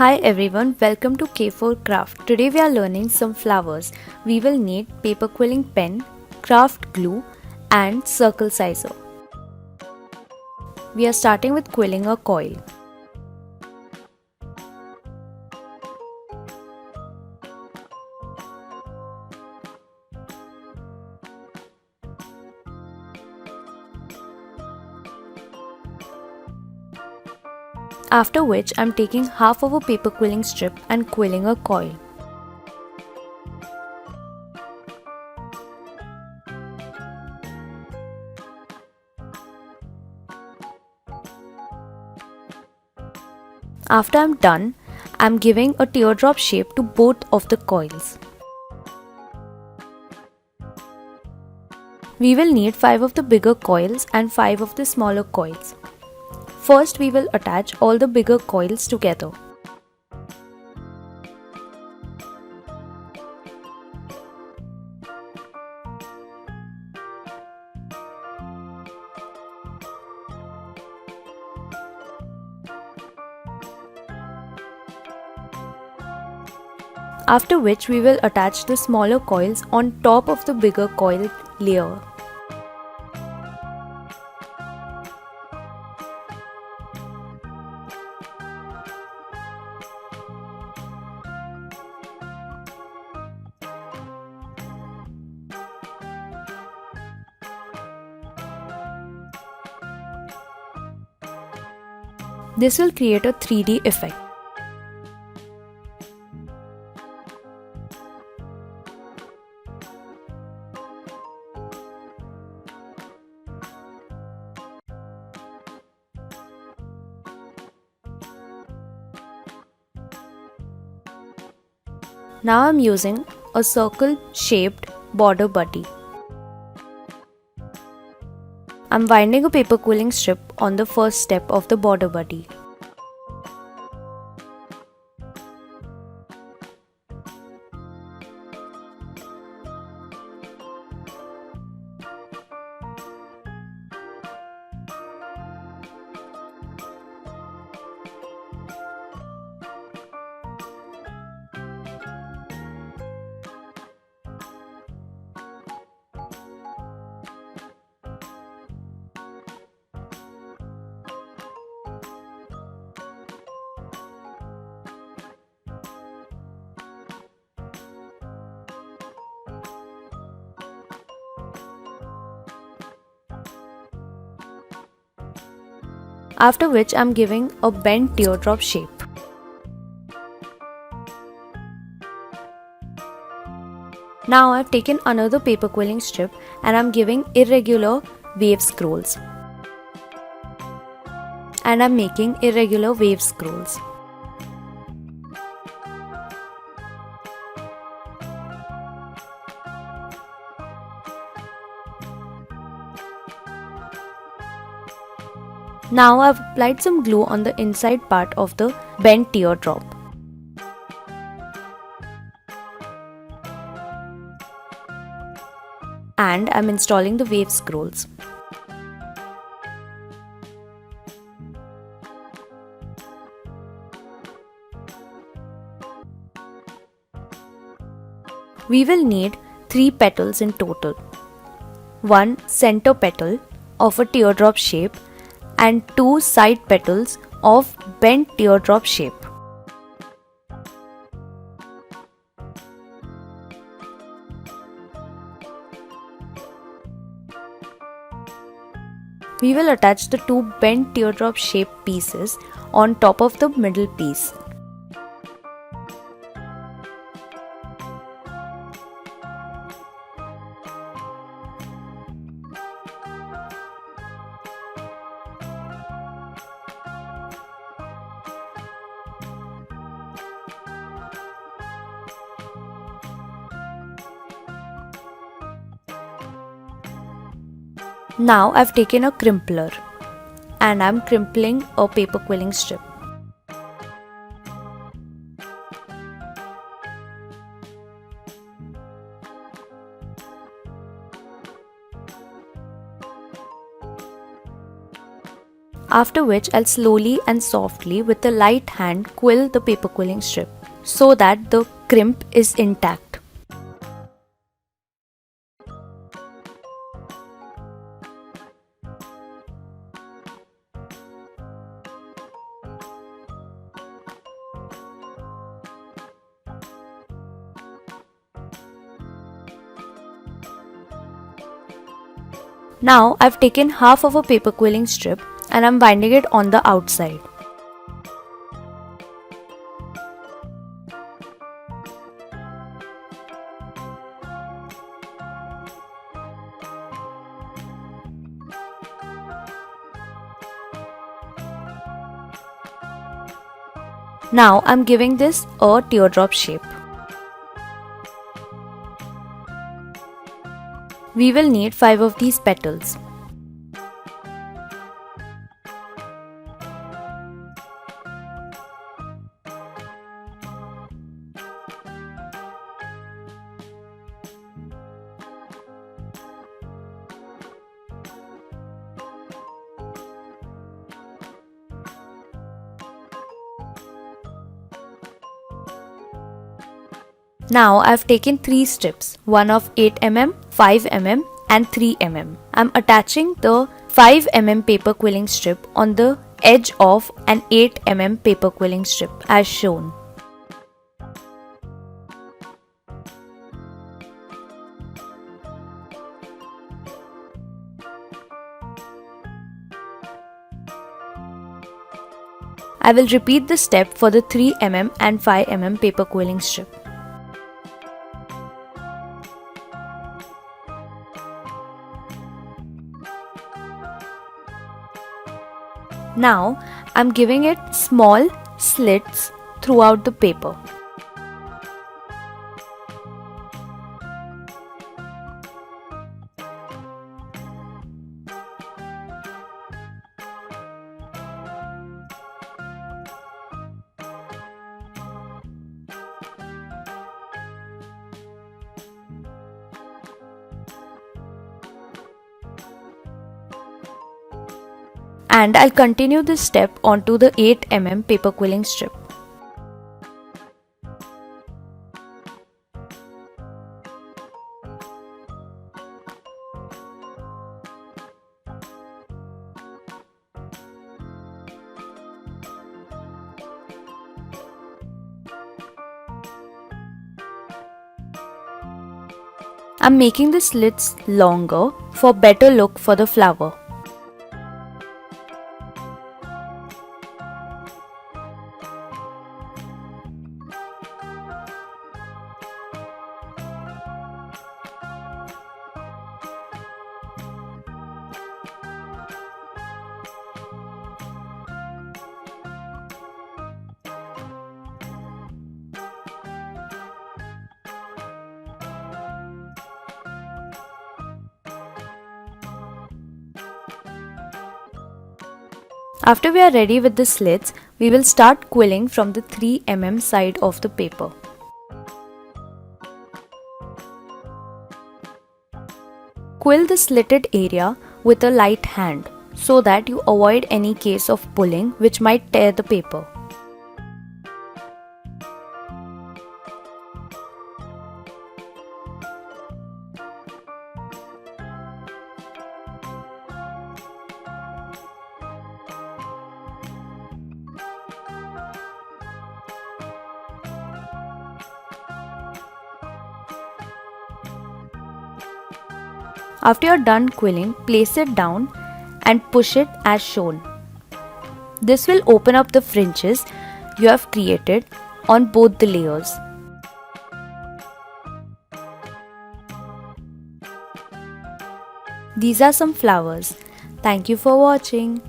Hi everyone, welcome to K4 Craft. Today we are learning some flowers. We will need paper quilling pen, craft glue and circle scissor. We are starting with quilling a coil. After which I am taking half of a paper quilling strip and quilling a coil. After I am done, I am giving a teardrop shape to both of the coils. We will need 5 of the bigger coils and 5 of the smaller coils. First, we will attach all the bigger coils together. After which we will attach the smaller coils on top of the bigger coil layer. This will create a 3D effect. Now I am using a circle shaped border buddy. I am winding a paper quilling strip on the first step of the border buddy. After which I am giving a bent teardrop shape. Now I have taken another paper quilling strip and I am giving irregular wave scrolls. And I am making irregular wave scrolls. Now I have applied some glue on the inside part of the bent teardrop. And I am installing the wave scrolls. We will need 3 petals in total. One center petal of a teardrop shape and 2 side petals of bent teardrop shape. We will attach the 2 bent teardrop shaped pieces on top of the middle piece. Now I've taken a crimpler and I'm crimpling a paper quilling strip. After which I'll slowly and softly with a light hand quill the paper quilling strip so that the crimp is intact. Now I've taken half of a paper quilling strip and I'm binding it on the outside. Now I'm giving this a teardrop shape. We will need 5 of these petals. Now I've taken 3 strips, one of 8 mm, 5 mm and 3 mm. I'm attaching the 5 mm paper quilling strip on the edge of an 8 mm paper quilling strip as shown. I will repeat the step for the 3 mm and 5 mm paper quilling strip. Now I'm giving it small slits throughout the paper. And I'll continue this step onto the 8 mm paper quilling strip. I'm making the slits longer for better look for the flower. After we are ready with the slits, we will start quilling from the 3 mm side of the paper. Quill the slitted area with a light hand so that you avoid any case of pulling which might tear the paper. After you are done quilling, place it down and push it as shown. This will open up the fringes you have created on both the layers. These are some flowers. Thank you for watching.